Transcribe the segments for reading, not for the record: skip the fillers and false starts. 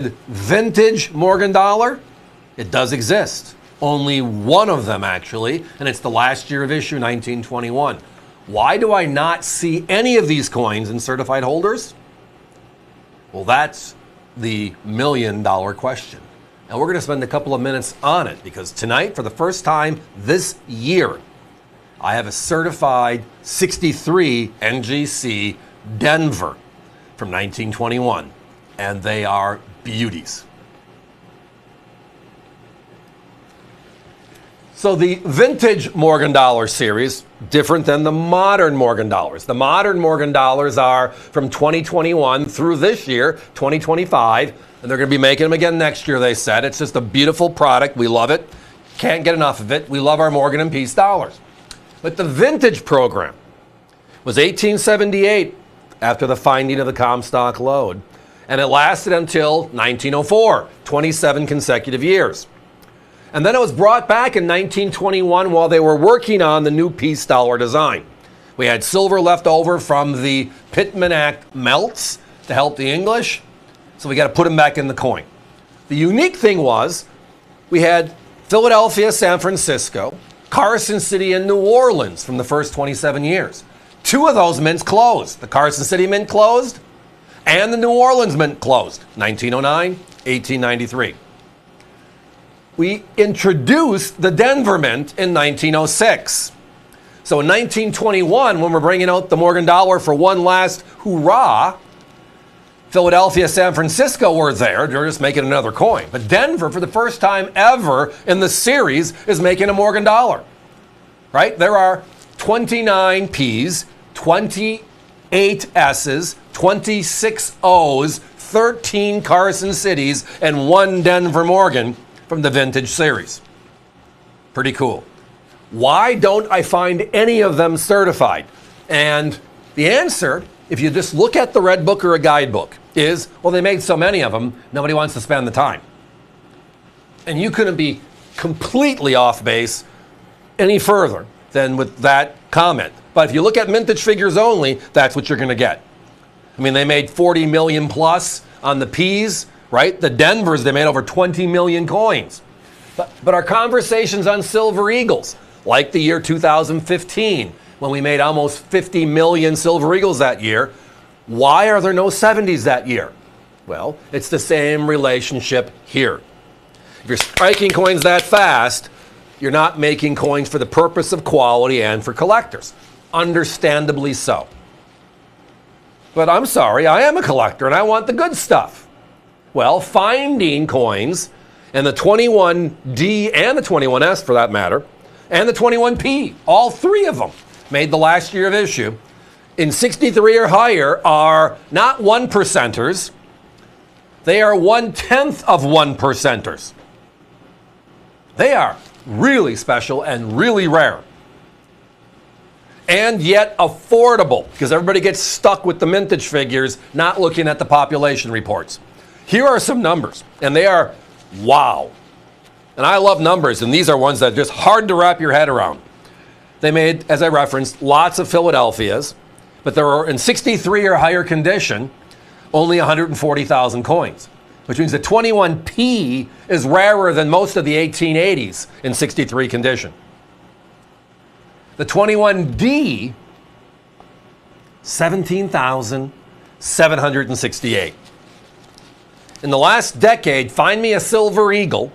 Vintage Morgan dollar, it does exist. Only one of them, actually, and it's the last year of issue, 1921. Why do I not see any of these coins in certified holders? Well, that's the million-dollar question. And we're going to spend a couple of minutes on it because tonight, for the first time this year, I have a certified 63 NGC Denver from 1921, and they are beauties. So the vintage Morgan dollar series, different than the modern Morgan dollars. The modern Morgan dollars are from 2021 through this year, 2025, and they're going to be making them again next year, they said. It's just a beautiful product. We love it. Can't get enough of it. We love our Morgan and Peace dollars. But the vintage program was 1878 after the finding of the Comstock lode. And it lasted until 1904, 27 consecutive years. And then it was brought back in 1921 while they were working on the new Peace dollar design. We had silver left over from the Pittman Act melts to help the English, so we got to put them back in the coin. The unique thing was we had Philadelphia, San Francisco, Carson City, and New Orleans from the first 27 years. Two of those mints closed. The Carson City mint closed, and the New Orleans mint closed, 1909, 1893. We introduced the Denver mint in 1906. So in 1921, when we're bringing out the Morgan dollar for one last hurrah, Philadelphia, San Francisco were there. They're just making another coin. But Denver, for the first time ever in the series, is making a Morgan dollar. Right? There are 29 P's, 28 S's, 26 O's, 13 Carson Cities, and 1 Denver Morgan from the vintage series. Pretty cool. Why don't I find any of them certified? And the answer, if you just look at the Red Book or a guidebook, is, well, they made so many of them, nobody wants to spend the time. And you couldn't be completely off base any further than with that comment. But if you look at mintage figures only, that's what you're going to get. I mean, they made 40 million plus on the P's, right? The Denvers, they made over 20 million coins. But our conversations on Silver Eagles, like the year 2015, when we made almost 50 million Silver Eagles that year, why are there no 70s that year? Well, it's the same relationship here. If you're striking coins that fast, you're not making coins for the purpose of quality and for collectors. Understandably so. But I'm sorry, I am a collector and I want the good stuff. Well, finding coins, and the 21D and the 21S for that matter, and the 21P, all three of them made the last year of issue, in 63 or higher are not 1%ers, they are 1/10 of 1%ers. They are really special and really rare. And yet affordable, because everybody gets stuck with the mintage figures, not looking at the population reports. Here are some numbers, and they are wow. And I love numbers, and these are ones that are just hard to wrap your head around. They made, as I referenced, lots of Philadelphias, but there are, in 63 or higher condition, only 140,000 coins, which means the 21P is rarer than most of the 1880s in 63 condition. The 21D, 17,768. In the last decade, find me a Silver Eagle,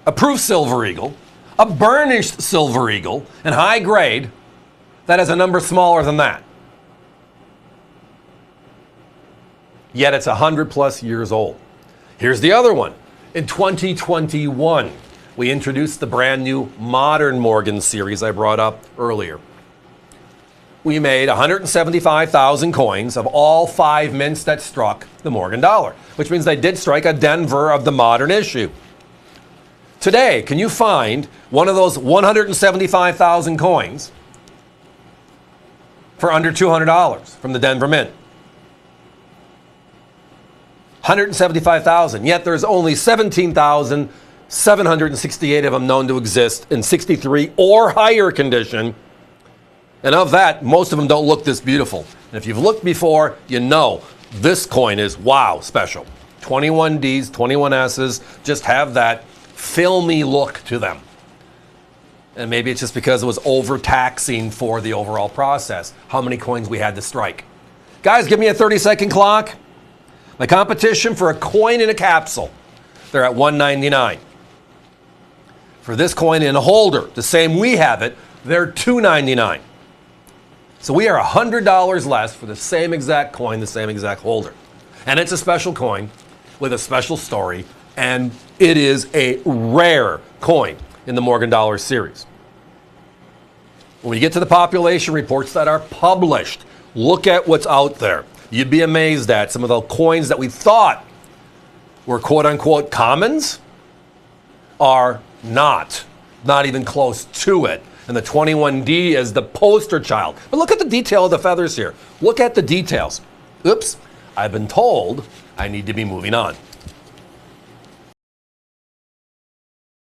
a proof Silver Eagle, a burnished Silver Eagle, and high grade that has a number smaller than that. Yet it's 100 plus years old. Here's the other one. In 2021, we introduced the brand new Modern Morgan series I brought up earlier. We made 175,000 coins of all 5 mints that struck the Morgan dollar, which means they did strike a Denver of the modern issue. Today, can you find one of those 175,000 coins for under $200 from the Denver Mint? 175,000, yet there's only 17,768 of them known to exist in 63 or higher condition. And of that, most of them don't look this beautiful. And if you've looked before, you know this coin is wow special. 21Ds, 21Ss just have that filmy look to them. And maybe it's just because it was overtaxing for the overall process, how many coins we had to strike. Guys, give me a 30-second clock. My competition for a coin in a capsule, they're at $1.99. For this coin in a holder, the same we have it, they're $2.99. So we are $100 less for the same exact coin, the same exact holder. And it's a special coin with a special story, and it is a rare coin in the Morgan Dollar series. When we get to the population reports that are published, look at what's out there. You'd be amazed at some of the coins that we thought were quote-unquote commons are not even close to it. And the 21D is the poster child. But look at the detail of the feathers here. Look at the details. Oops, I've been told I need to be moving on.